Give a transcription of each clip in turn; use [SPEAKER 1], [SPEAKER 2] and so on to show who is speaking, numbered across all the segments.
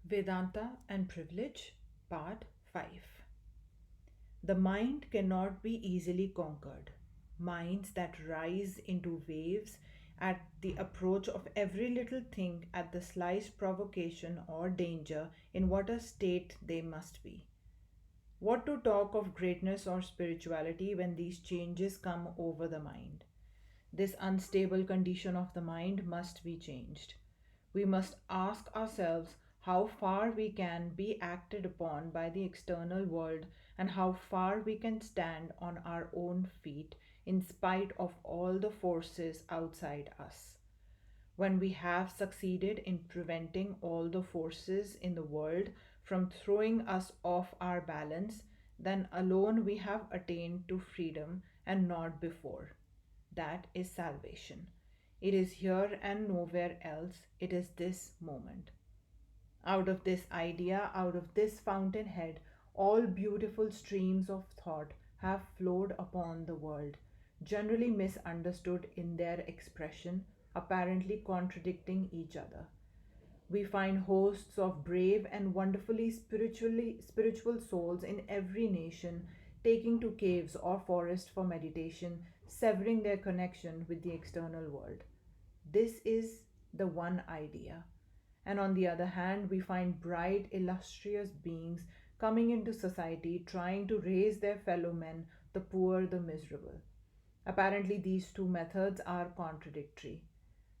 [SPEAKER 1] Vedanta and Privilege, Part 5. The mind cannot be easily conquered. Minds that rise into waves at the approach of every little thing, at the slightest provocation or danger, in what a state they must be. What to talk of greatness or spirituality when these changes come over the mind? This unstable condition of the mind must be changed. We must ask ourselves how far we can be acted upon by the external world and how far we can stand on our own feet in spite of all the forces outside us. When we have succeeded in preventing all the forces in the world from throwing us off our balance, then alone we have attained to freedom and not before. That is salvation. It is here and nowhere else. It is this moment. Out of this idea, out of this fountainhead, all beautiful streams of thought have flowed upon the world, generally misunderstood in their expression, apparently contradicting each other. We find hosts of brave and wonderfully spiritual souls in every nation taking to caves or forests for meditation, severing their connection with the external world. This is the one idea. And on the other hand, we find bright, illustrious beings coming into society trying to raise their fellow men, the poor, the miserable. Apparently, these two methods are contradictory.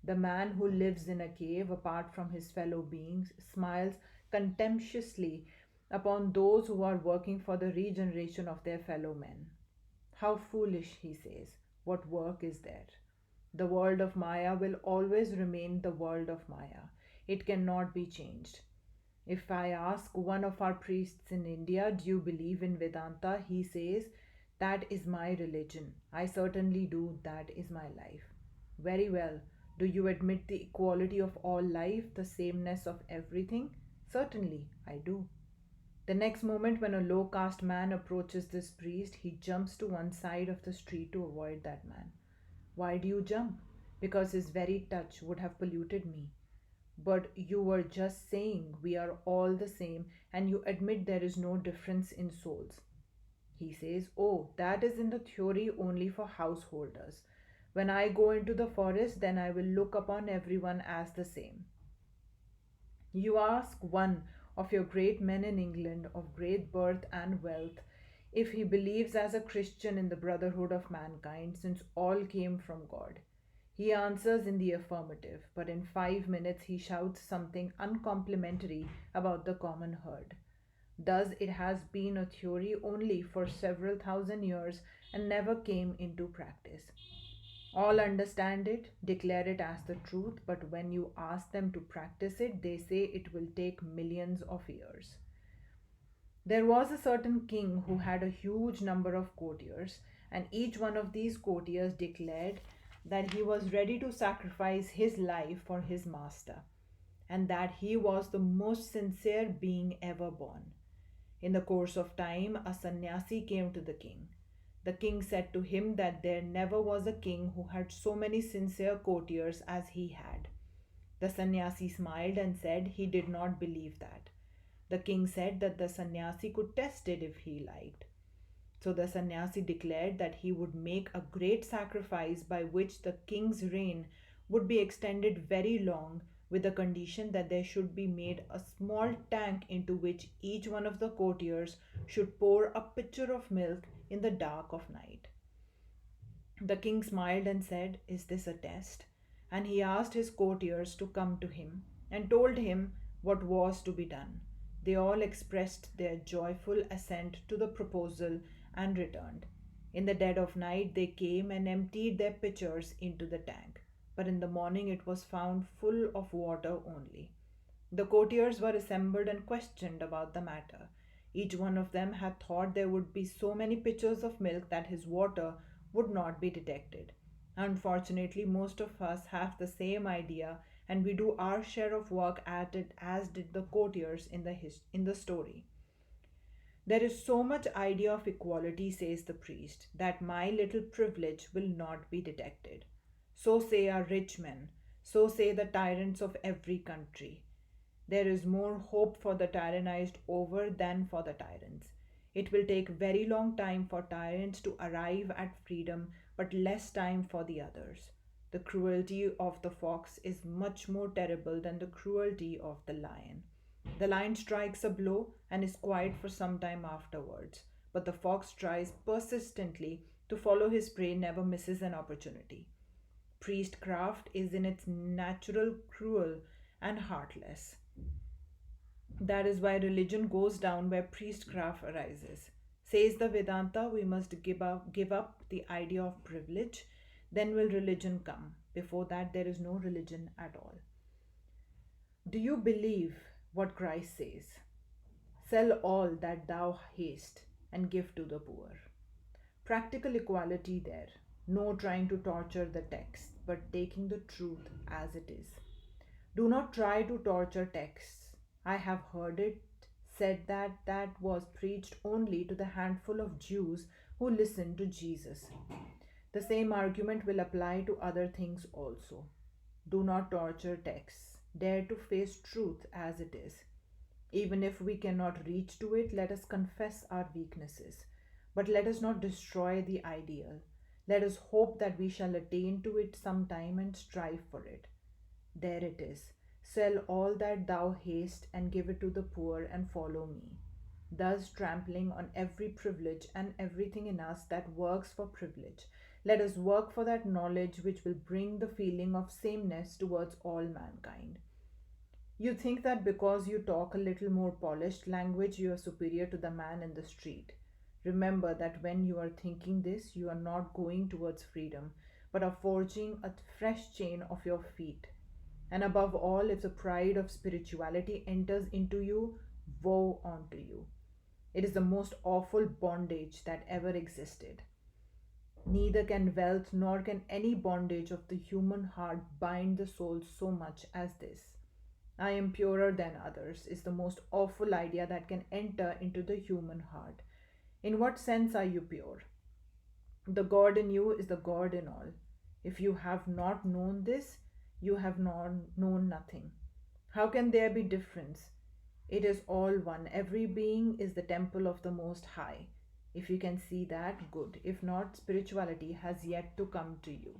[SPEAKER 1] The man who lives in a cave apart from his fellow beings smiles contemptuously upon those who are working for the regeneration of their fellow men. How foolish, he says. What work is there? The world of Maya will always remain the world of Maya. It cannot be changed. If I ask one of our priests in India, do you believe in Vedanta? He says, that is my religion. I certainly do. That is my life. Very well. Do you admit the equality of all life, the sameness of everything? Certainly, I do. The next moment, when a low caste man approaches this priest, he jumps to one side of the street to avoid that man. Why do you jump? Because his very touch would have polluted me. But you were just saying we are all the same and you admit there is no difference in souls. He says, oh, that is in the theory only for householders. When I go into the forest, then I will look upon everyone as the same. You ask one of your great men in England of great birth and wealth if he believes as a Christian in the brotherhood of mankind, since all came from God. He answers in the affirmative, but in 5 minutes he shouts something uncomplimentary about the common herd. Thus, it has been a theory only for several thousand years and never came into practice. All understand it, declare it as the truth, but when you ask them to practice it, they say it will take millions of years. There was a certain king who had a huge number of courtiers, and each one of these courtiers declared that he was ready to sacrifice his life for his master, and that he was the most sincere being ever born. In the course of time, a sannyasi came to the king. The king said to him that there never was a king who had so many sincere courtiers as he had. The sannyasi smiled and said he did not believe that. The king said that the sannyasi could test it if he liked. So the sannyasi declared that he would make a great sacrifice by which the king's reign would be extended very long, with the condition that there should be made a small tank into which each one of the courtiers should pour a pitcher of milk in the dark of night. The king smiled and said, is this a test? And he asked his courtiers to come to him and told him what was to be done. They all expressed their joyful assent to the proposal and returned. In the dead of night, they came and emptied their pitchers into the tank, but in the morning it was found full of water only. The courtiers were assembled and questioned about the matter. Each one of them had thought there would be so many pitchers of milk that his water would not be detected. Unfortunately, most of us have the same idea and we do our share of work at it as did the courtiers in the story. There is so much idea of equality, says the priest, that my little privilege will not be detected. So say our rich men, so say the tyrants of every country. There is more hope for the tyrannized over than for the tyrants. It will take very long time for tyrants to arrive at freedom, but less time for the others. The cruelty of the fox is much more terrible than the cruelty of the lion. The lion strikes a blow and is quiet for some time afterwards, but the fox tries persistently to follow his prey, never misses an opportunity. Priestcraft is in its natural cruel and heartless. That is why religion goes down where priestcraft arises. Says the Vedanta, we must give up the idea of privilege, then will religion come. Before that, there is no religion at all. Do you believe what Christ says? Sell all that thou hast and give to the poor. Practical equality there. No trying to torture the text, but taking the truth as it is. Do not try to torture texts. I have heard it said that that was preached only to the handful of Jews who listened to Jesus. The same argument will apply to other things also. Do not torture texts. Dare to face truth as it is. Even if we cannot reach to it, let us confess our weaknesses. But let us not destroy the ideal. Let us hope that we shall attain to it sometime and strive for it. There it is. Sell all that thou hast and give it to the poor and follow me. Thus trampling on every privilege and everything in us that works for privilege. Let us work for that knowledge which will bring the feeling of sameness towards all mankind. You think that because you talk a little more polished language, you are superior to the man in the street. Remember that when you are thinking this, you are not going towards freedom, but are forging a fresh chain of your feet. And above all, if the pride of spirituality enters into you, woe unto you. It is the most awful bondage that ever existed. Neither can wealth nor can any bondage of the human heart bind the soul so much as this. I am purer than others is the most awful idea that can enter into the human heart. In what sense are you pure? The God in you is the God in all. If you have not known this, you have known nothing. How can there be difference? It is all one. Every being is the temple of the Most High. If you can see that, good. If not, spirituality has yet to come to you.